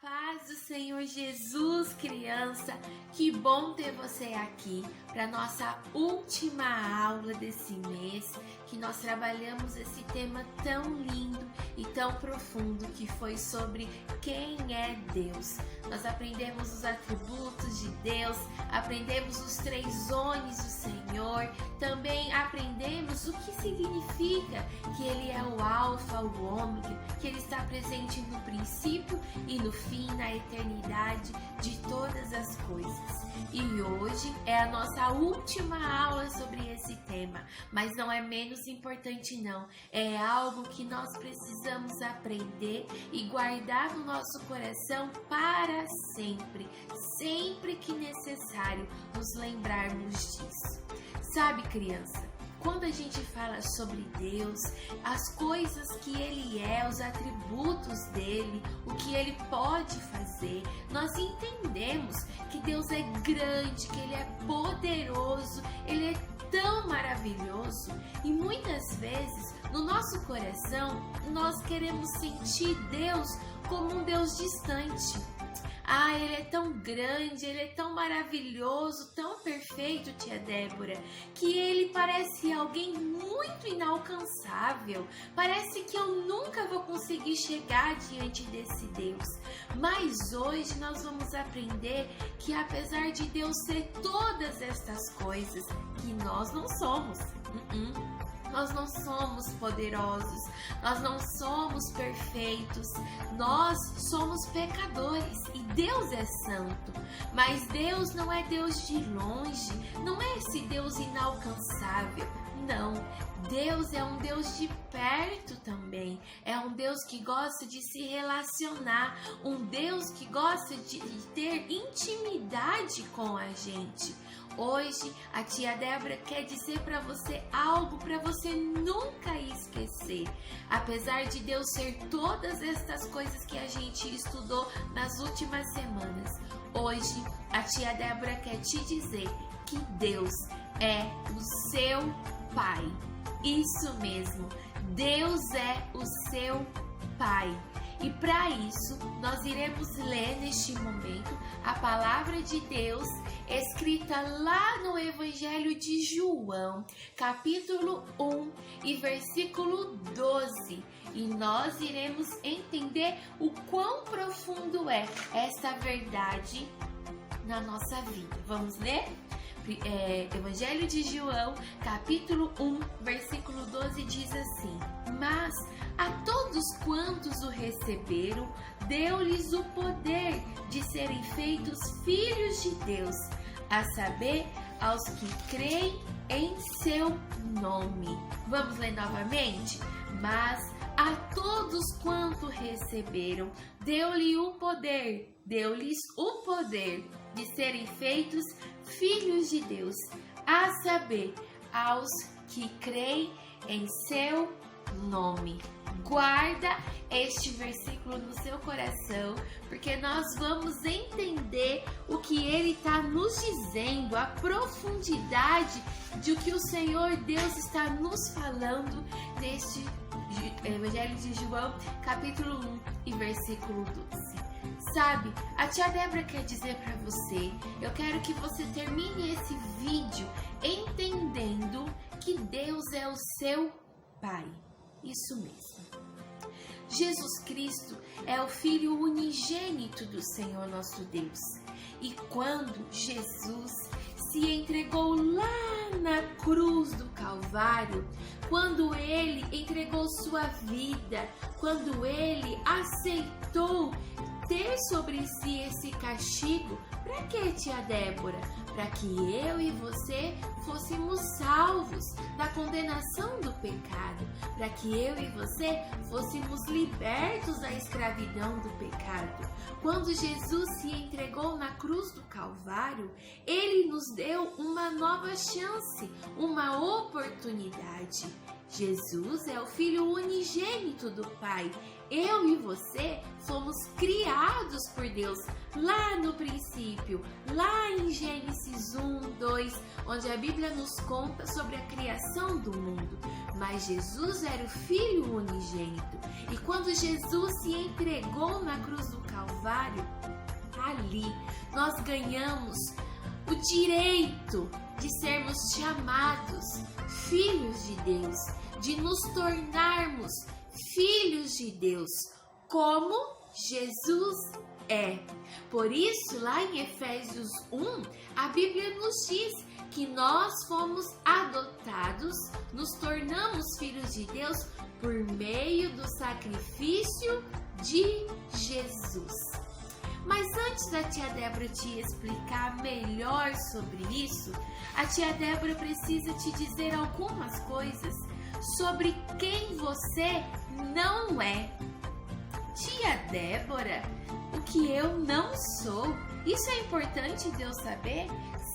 paz do Senhor Jesus, criança, que bom ter você aqui para nossa última aula desse mês, que nós trabalhamos esse tema tão lindo e tão profundo que foi sobre quem é Deus. Nós aprendemos os atributos de Deus, aprendemos os 3 ones do Senhor, também aprendemos o que significa que Ele é o Alfa, o Ômega, que Ele está presente no princípio e no fim, na eternidade de todas as coisas. E hoje é a nossa última aula sobre esse tema, mas não é menos importante não, é algo que nós precisamos aprender e guardar no nosso coração para sempre, sempre que necessário nos lembrarmos disso. Sabe, criança? Quando a gente fala sobre Deus, as coisas que Ele é, os atributos dEle, o que Ele pode fazer, nós entendemos que Deus é grande, que Ele é poderoso, Ele é tão maravilhoso e muitas vezes no nosso coração nós queremos sentir Deus como um Deus distante. Ele é tão grande, Ele é tão maravilhoso, tão perfeito, tia Débora, que Ele parece alguém muito inalcançável. Parece que eu nunca vou conseguir chegar diante desse Deus. Mas hoje nós vamos aprender que apesar de Deus ser todas estas coisas, que nós não somos. Nós não somos poderosos, nós não somos perfeitos, nós somos pecadores e Deus é santo. Mas Deus não é Deus de longe, não é esse Deus inalcançável, não. Deus é um Deus de perto também, é um Deus que gosta de se relacionar, um Deus que gosta de ter intimidade com a gente. Hoje, a tia Débora quer dizer para você algo para você nunca esquecer. Apesar de Deus ser todas estas coisas que a gente estudou nas últimas semanas, hoje a tia Débora quer te dizer que Deus é o seu Pai. Isso mesmo, Deus é o seu Pai. E para isso, nós iremos ler neste momento a palavra de Deus escrita lá no Evangelho de João, capítulo 1 e versículo 12. E nós iremos entender o quão profundo é esta verdade na nossa vida. Vamos ler? Evangelho de João, capítulo 1, versículo 12 diz assim: Mas a todos quantos o receberam, deu-lhes o poder de serem feitos filhos de Deus, a saber, aos que creem em seu nome. Vamos ler novamente? Mas a todos quanto receberam, deu-lhes o poder de serem feitos filhos de Deus, a saber, aos que creem em seu nome. Guarda este versículo no seu coração, porque nós vamos entender o que ele está nos dizendo, a profundidade de o que o Senhor Deus está nos falando neste Evangelho de João, capítulo 1 e versículo 12. Sabe, a tia Débora quer dizer para você, eu quero que você termine esse vídeo entendendo que Deus é o seu Pai. Isso mesmo. Jesus Cristo é o Filho unigênito do Senhor nosso Deus. E quando Jesus se entregou lá na cruz do Calvário, quando Ele entregou sua vida, quando Ele aceitou ter sobre si esse castigo, para que, tia Débora? Para que eu e você fôssemos salvos da condenação do pecado, para que eu e você fôssemos libertos da escravidão do pecado. Quando Jesus se entregou na cruz do Calvário, Ele nos deu uma nova chance, uma oportunidade. Jesus é o Filho unigênito do Pai. Eu e você fomos criados por Deus lá no princípio, lá em Gênesis 1, 2, onde a Bíblia nos conta sobre a criação do mundo. Mas Jesus era o Filho unigênito. E quando Jesus se entregou na cruz do Calvário, Calvário, ali nós ganhamos o direito de sermos chamados filhos de Deus, de nos tornarmos filhos de Deus, como Jesus é. Por isso, lá em Efésios 1, a Bíblia nos diz que nós fomos adotados, nos tornamos filhos de Deus por meio do sacrifício de Jesus. Mas antes da tia Débora te explicar melhor sobre isso, a tia Débora precisa te dizer algumas coisas sobre quem você não é. Tia Débora, o que eu não sou? Isso é importante de eu saber?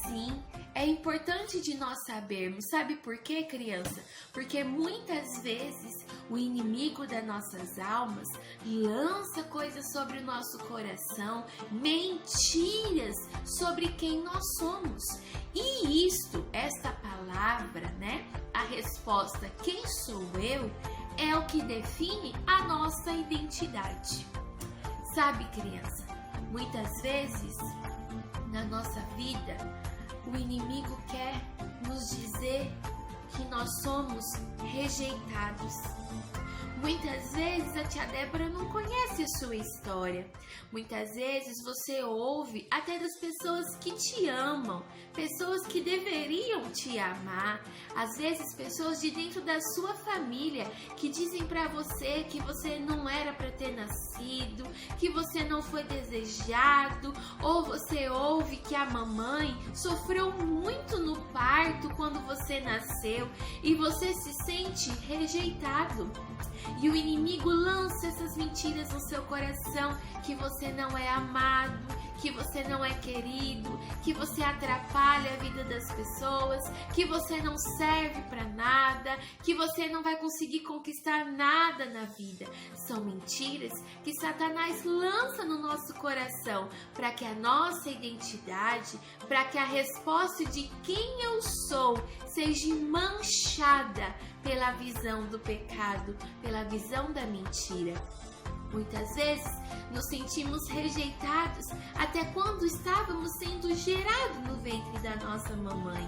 Sim, é importante de nós sabermos. Sabe por quê, criança? Porque muitas vezes o inimigo das nossas almas lança coisas sobre o nosso coração, mentiras sobre quem nós somos. E esta palavra, né? A resposta, quem sou eu, é o que define a nossa identidade. Sabe, criança, muitas vezes na nossa vida, o inimigo quer nos dizer que nós somos rejeitados. Muitas vezes a tia Débora não conhece a sua história. Muitas vezes você ouve até das pessoas que te amam, pessoas que deveriam te amar. Às vezes pessoas de dentro da sua família que dizem pra você que você não era pra ter nascido, que você não foi desejado, ou você ouve que a mamãe sofreu muito no parto quando você nasceu e você se sente rejeitado. E o inimigo lança essas mentiras no seu coração, que você não é amado, que você não é querido, que você atrapalha a vida das pessoas, que você não serve para nada, que você não vai conseguir conquistar nada na vida. São mentiras que Satanás lança no nosso coração para que a nossa identidade, para que a resposta de quem eu sou seja manchada pela visão do pecado, pela visão da mentira. Muitas vezes nos sentimos rejeitados até quando estávamos sendo gerados no ventre da nossa mamãe.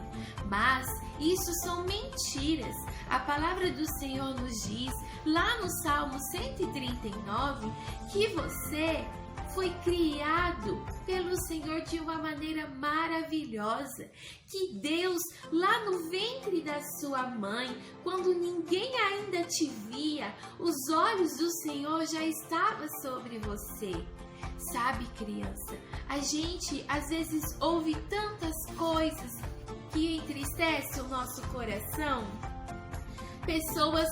Mas isso são mentiras. A palavra do Senhor nos diz, lá no Salmo 139, que você foi criado pelo Senhor de uma maneira maravilhosa, que Deus, lá no ventre da sua mãe, quando ninguém ainda te via, os olhos do Senhor já estavam sobre você. Sabe, criança, a gente às vezes ouve tantas coisas que entristecem o nosso coração. Pessoas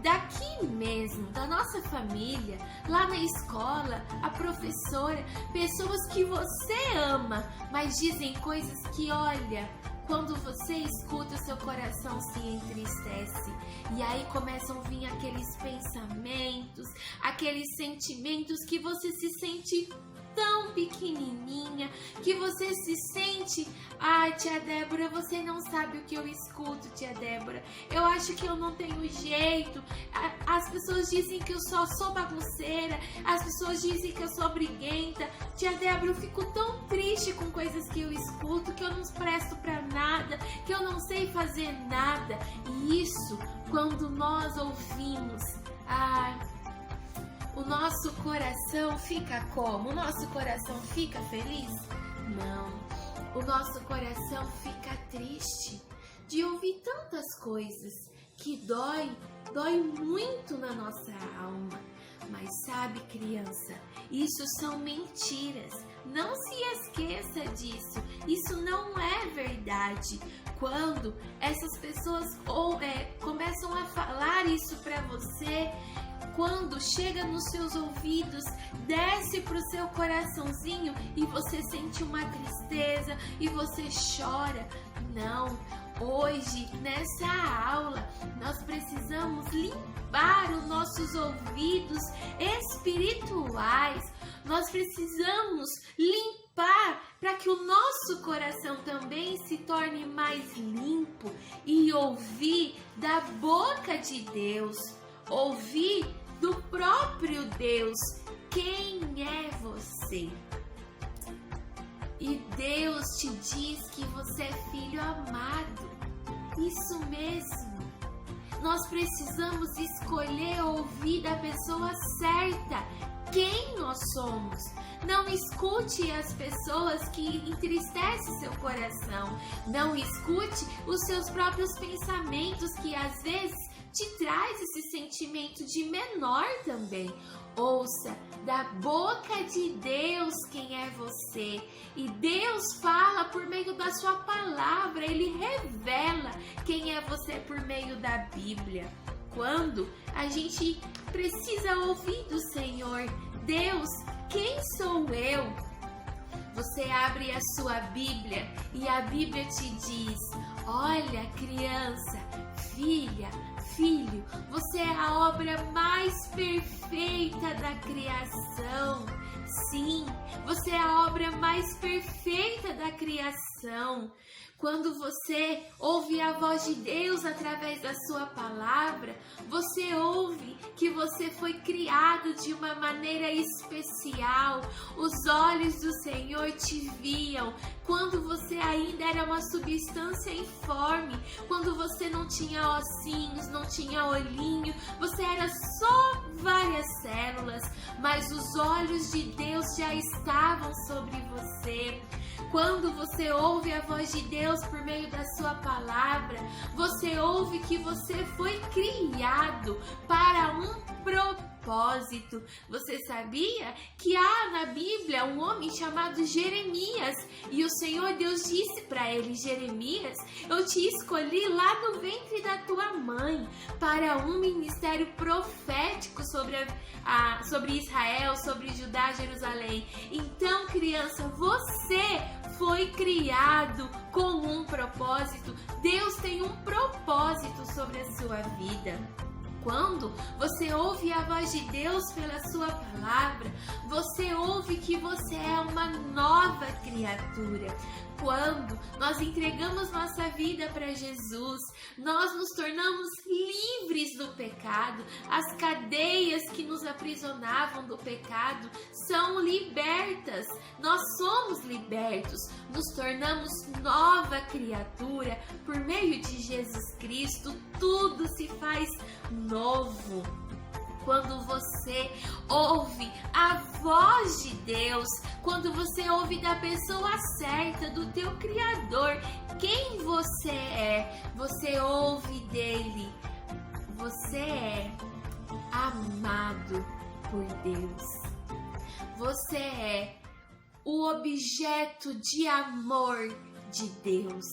daqui mesmo, da nossa família, lá na escola, a professora, pessoas que você ama, mas dizem coisas que, olha, quando você escuta, o seu coração se entristece. E aí começam a vir aqueles pensamentos, aqueles sentimentos que você se sente tão pequenininha, que você se sente, ai, tia Débora, você não sabe o que eu escuto, tia Débora, eu acho que eu não tenho jeito, as pessoas dizem que eu só sou bagunceira, as pessoas dizem que eu sou briguenta, tia Débora, eu fico tão triste com coisas que eu escuto, que eu não presto pra nada, que eu não sei fazer nada. E isso, quando nós ouvimos, o nosso coração fica como? O nosso coração fica feliz? Não. O nosso coração fica triste de ouvir tantas coisas que dói muito na nossa alma. Mas sabe, criança, isso são mentiras. Não se esqueça disso. Isso não é verdade. Quando essas pessoas começam a falar isso para você, quando chega nos seus ouvidos, desce pro seu coraçãozinho e você sente uma tristeza e você chora. Não, hoje, nessa aula, nós precisamos limpar os nossos ouvidos espirituais. Nós precisamos limpar para que o nosso coração também se torne mais limpo e ouvir da boca de Deus, ouvir do próprio Deus quem é você. E Deus te diz que você é filho amado. Isso mesmo. Nós precisamos escolher ouvir da pessoa certa quem nós somos. Não escute as pessoas que entristecem seu coração. Não escute os seus próprios pensamentos, que às vezes te traz esse sentimento de menor também. Ouça da boca de Deus quem é você. E Deus fala por meio da sua palavra. Ele revela quem é você por meio da Bíblia. Quando a gente precisa ouvir do Senhor, Deus, quem sou eu? Você abre a sua Bíblia e a Bíblia te diz: olha, criança, filha, filho, você é a obra mais perfeita da criação. Sim, você é a obra mais perfeita da criação. Quando você ouve a voz de Deus através da sua palavra, você ouve que você foi criado de uma maneira especial. Os olhos do Senhor te viam quando você ainda era uma substância informe, quando você não tinha ossinhos, não tinha olhinho, você era só várias células, mas os olhos de Deus já estavam sobre você. Quando você ouve a voz de Deus por meio da sua palavra, você ouve que você foi criado para um propósito. Você sabia que há na Bíblia um homem chamado Jeremias, e o Senhor Deus disse para ele: Jeremias, eu te escolhi lá no ventre da tua mãe para um ministério profético sobre Israel, sobre Judá, Jerusalém. Então, criança, você foi criado com um propósito. Deus tem um propósito sobre a sua vida. Quando você ouve a voz de Deus pela sua palavra, você ouve que você é uma nova criatura. Quando nós entregamos nossa vida para Jesus, nós nos tornamos livres do pecado. As cadeias que nos aprisionavam do pecado são libertas. Nós somos libertos, nos tornamos nova criatura por meio de Jesus Cristo. Tudo se faz novo. Quando você ouve a voz de Deus, quando você ouve da pessoa certa, do teu Criador, quem você ouve dele. Você é amado por Deus. Você é o objeto de amor de Deus.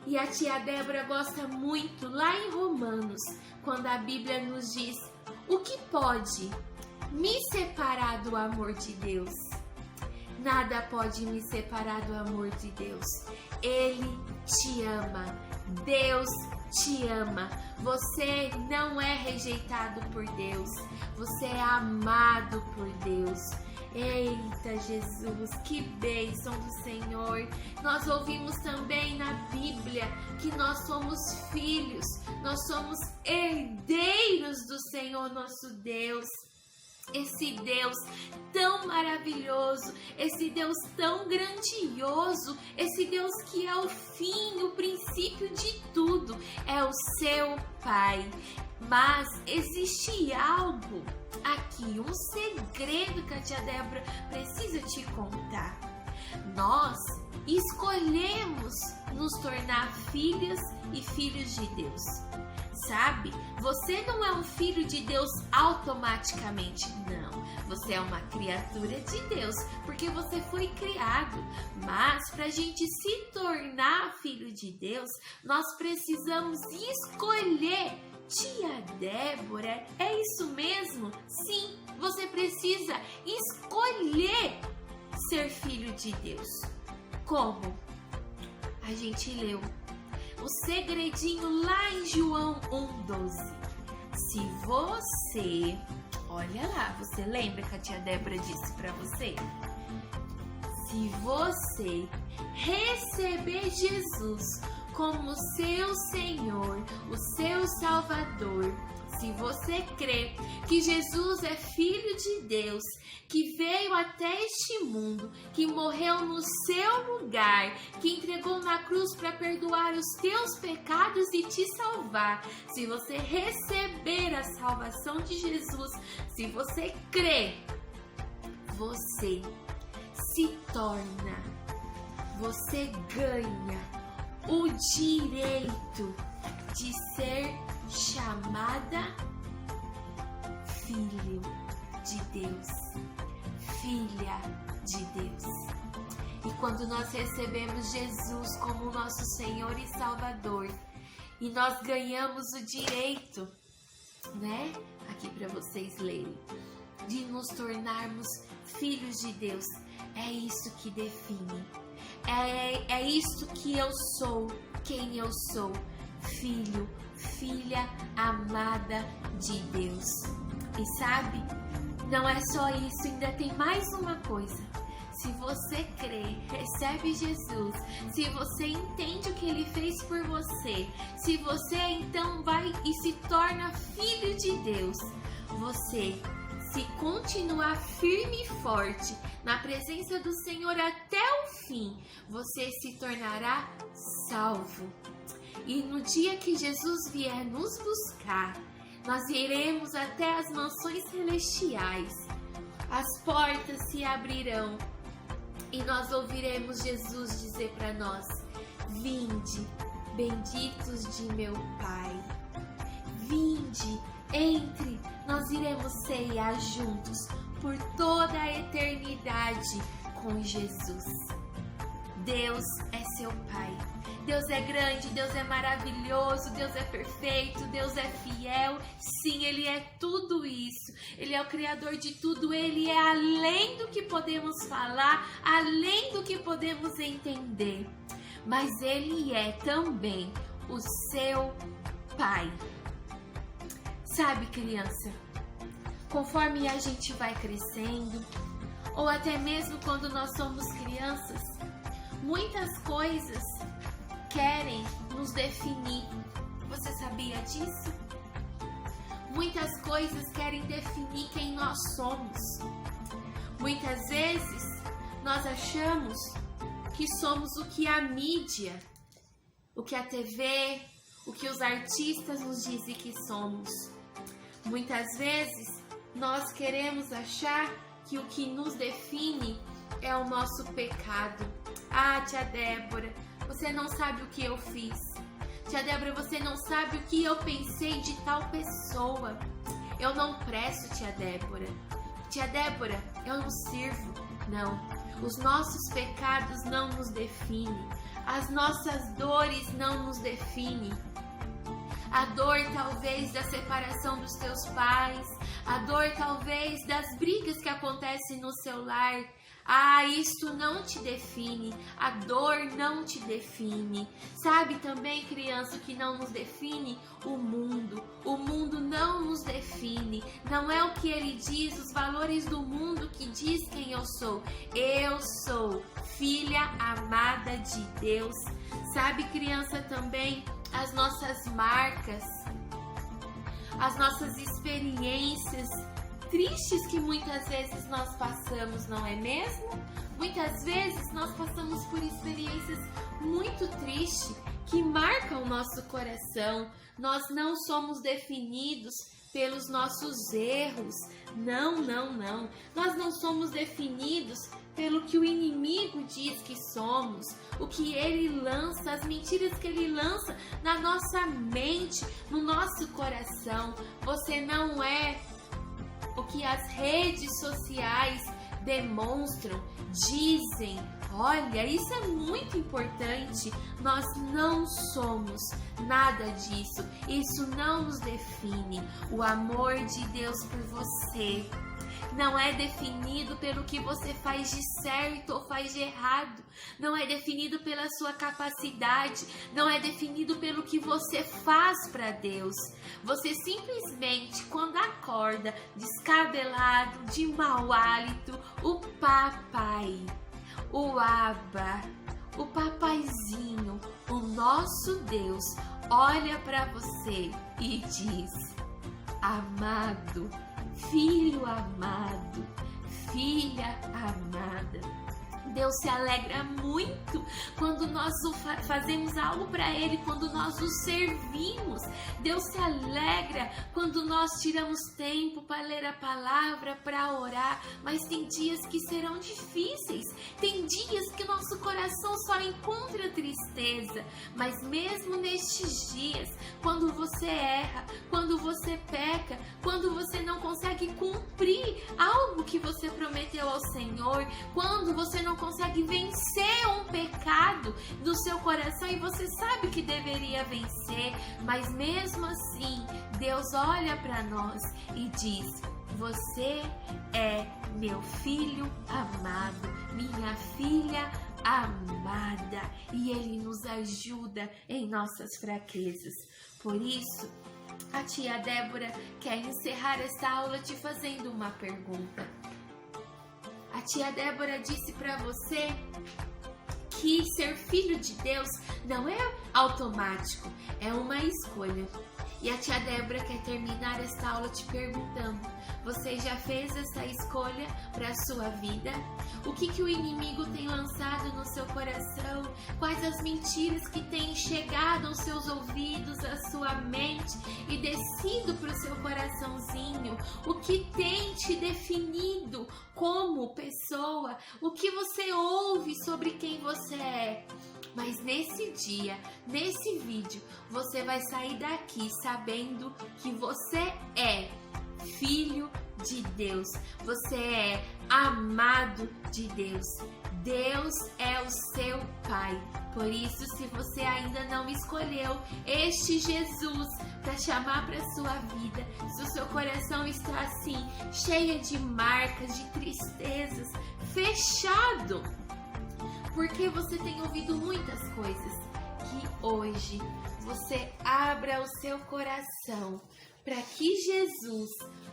E a tia Débora gosta muito, lá em Romanos, quando a Bíblia nos diz: o que pode me separar do amor de Deus? Nada pode me separar do amor de Deus. Ele te ama. Deus te ama. Você não é rejeitado por Deus. Você é amado por Deus. Eita, Jesus, que bênção do Senhor. Nós ouvimos também na Bíblia que nós somos filhos, nós somos herdeiros do Senhor nosso Deus. Esse Deus tão maravilhoso, esse Deus tão grandioso, esse Deus que é o fim, o princípio de tudo, é o seu Pai. Mas existe algo aqui, um segredo que a tia Débora precisa te contar. Nós escolhemos nos tornar filhas e filhos de Deus. Sabe? Você não é um filho de Deus automaticamente, não. Você é uma criatura de Deus, porque você foi criado. Mas para a gente se tornar filho de Deus, nós precisamos escolher. Tia Débora, é isso mesmo? Sim, você precisa escolher ser filho de Deus. Como? A gente leu o segredinho lá em João 1,12. Se você, olha lá, você lembra que a tia Débora disse para você? Se você receber Jesus como seu Senhor, o seu Salvador, se você crê que Jesus é Filho de Deus, que veio até este mundo, que morreu no seu lugar, que entregou na cruz para perdoar os teus pecados e te salvar, se você receber a salvação de Jesus, se você crê, você se torna, você ganha o direito de ser chamada filho de Deus, filha de Deus. E quando nós recebemos Jesus como nosso Senhor e Salvador, e nós ganhamos o direito, né? Aqui para vocês lerem, de nos tornarmos filhos de Deus. É isso que define. É isso que eu sou, quem eu sou. Filho, filha amada de Deus. E sabe, não é só isso, ainda tem mais uma coisa. Se você crê, recebe Jesus, se você entende o que Ele fez por você, se você então vai e se torna filho de Deus, você, se continuar firme e forte na presença do Senhor até o fim, você se tornará salvo. E no dia que Jesus vier nos buscar, nós iremos até as mansões celestiais. As portas se abrirão e nós ouviremos Jesus dizer para nós: vinde, benditos de meu Pai. Vinde, entre, nós iremos ceiar juntos por toda a eternidade com Jesus. Deus é seu Pai. Deus é grande, Deus é maravilhoso, Deus é perfeito, Deus é fiel. Sim, Ele é tudo isso. Ele é o Criador de tudo. Ele é além do que podemos falar, além do que podemos entender. Mas Ele é também o seu Pai. Sabe, criança, conforme a gente vai crescendo, ou até mesmo quando nós somos crianças, muitas coisas querem nos definir. Você sabia disso? Muitas coisas querem definir quem nós somos. Muitas vezes nós achamos que somos o que a mídia, o que a TV, o que os artistas nos dizem que somos. Muitas vezes nós queremos achar que o que nos define é o nosso pecado. Ah, tia Débora, você não sabe o que eu fiz. Tia Débora, você não sabe o que eu pensei de tal pessoa. Eu não presto, tia Débora. Tia Débora, eu não sirvo. Não, os nossos pecados não nos definem. As nossas dores não nos definem. A dor talvez da separação dos teus pais, a dor talvez das brigas que acontecem no seu lar. Ah, isso não te define, a dor não te define. Sabe também, criança, que não nos define? O mundo não nos define. Não é o que ele diz, os valores do mundo que diz quem eu sou. Eu sou filha amada de Deus. Sabe, criança, também as nossas marcas, as nossas experiências tristes que muitas vezes nós passamos, não é mesmo? Muitas vezes nós passamos por experiências muito tristes que marcam o nosso coração. Nós não somos definidos pelos nossos erros. Não. Nós não somos definidos pelo que o inimigo diz que somos, o que ele lança, as mentiras que ele lança na nossa mente, no nosso coração. Você não é o que as redes sociais demonstram, dizem. Olha, isso é muito importante. Nós não somos nada disso. Isso não nos define. O amor de Deus por você não é definido pelo que você faz de certo ou faz de errado. Não é definido pela sua capacidade. Não é definido pelo que você faz para Deus. Você simplesmente, quando acorda descabelado, de mau hálito, o papai, o Abba, o papaizinho, o nosso Deus, olha para você e diz: amado, filho amado, filha amada. Deus se alegra muito quando nós fazemos algo para Ele, quando nós o servimos. Deus se alegra quando nós tiramos tempo para ler a palavra, para orar. Mas tem dias que serão difíceis, tem dias que nosso coração só encontra tristeza. Mas mesmo nestes dias, quando você erra, quando você peca, quando você não consegue cumprir algo que você prometeu ao Senhor, quando você não consegue vencer um pecado do seu coração e você sabe que deveria vencer, mas mesmo assim Deus olha para nós e diz: você é meu filho amado, minha filha amada, e Ele nos ajuda em nossas fraquezas. Por isso, a tia Débora quer encerrar esta aula te fazendo uma pergunta. A tia Débora disse para você que ser filho de Deus não é automático, é uma escolha. E a tia Débora quer terminar esta aula te perguntando: você já fez essa escolha para a sua vida? O que o inimigo tem lançado no seu coração? Quais as mentiras que têm chegado aos seus ouvidos, à sua mente e descido para o seu coraçãozinho? O que tem te definido como pessoa? O que você ouve sobre quem você é? Mas nesse dia, nesse vídeo, você vai sair daqui sabendo que você é filho de Deus, você é amado de Deus. Deus é o seu Pai. Por isso, se você ainda não escolheu este Jesus para chamar para sua vida, se o seu coração está assim, cheio de marcas, de tristezas, fechado, porque você tem ouvido muitas coisas, que hoje você abra o seu coração para que Jesus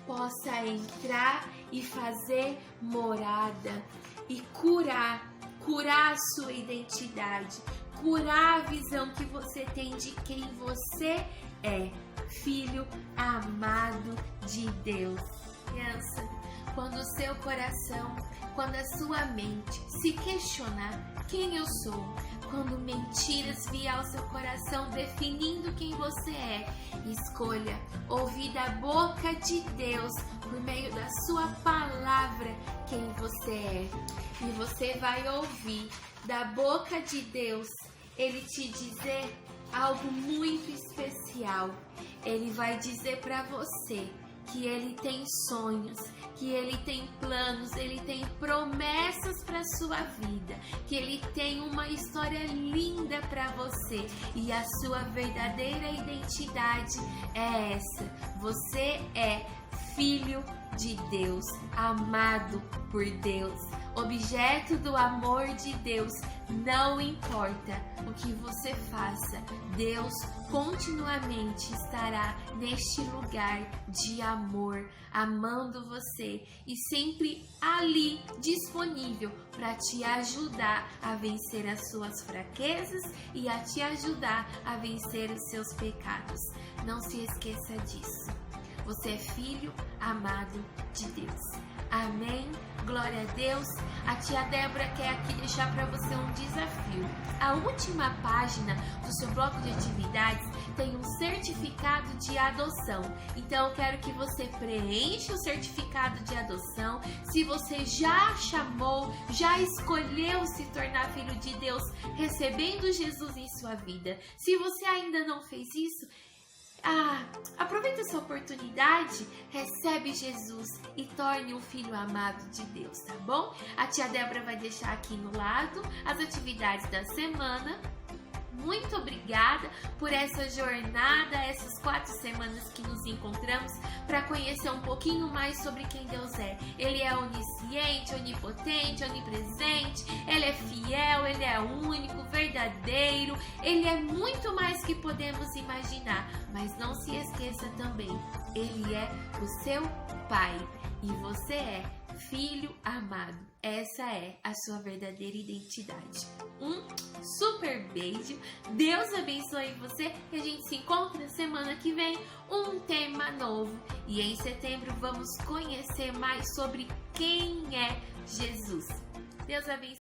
possa entrar e fazer morada e curar a sua identidade, curar a visão que você tem de quem você é, filho amado de Deus. Criança, quando o seu coração, quando a sua mente se questionar quem eu sou, quando mentiras vier ao seu coração definindo quem você é, escolha ouvir da boca de Deus, por meio da sua palavra, quem você é. E você vai ouvir da boca de Deus Ele te dizer algo muito especial. Ele vai dizer para você que Ele tem sonhos, que Ele tem planos, Ele tem promessas para sua vida, que Ele tem uma história linda para você, e a sua verdadeira identidade é essa: você é filho de Deus, amado por Deus, objeto do amor de Deus. Não importa o que você faça, Deus continuamente estará neste lugar de amor, amando você e sempre ali disponível para te ajudar a vencer as suas fraquezas e a te ajudar a vencer os seus pecados. Não se esqueça disso. Você é filho amado de Deus. Amém? Glória a Deus. A tia Débora quer aqui deixar para você um desafio. A última página do seu bloco de atividades tem um certificado de adoção. Então eu quero que você preencha o certificado de adoção. Se você já chamou, já escolheu se tornar filho de Deus, recebendo Jesus em sua vida. Se você ainda não fez isso, aproveita essa oportunidade, recebe Jesus e torne um filho amado de Deus, tá bom? A tia Débora vai deixar aqui no lado as atividades da semana. Muito obrigada por essa jornada, essas 4 semanas que nos encontramos para conhecer um pouquinho mais sobre quem Deus é. Ele é onisciente, onipotente, onipresente, Ele é fiel, Ele é único, verdadeiro, Ele é muito mais que podemos imaginar. Mas não se esqueça também, Ele é o seu Pai e você é filho amado. essa é a sua verdadeira identidade. Um super beijo, Deus abençoe você e a gente se encontra semana que vem, um tema novo. E em setembro vamos conhecer mais sobre quem é Jesus. Deus abençoe.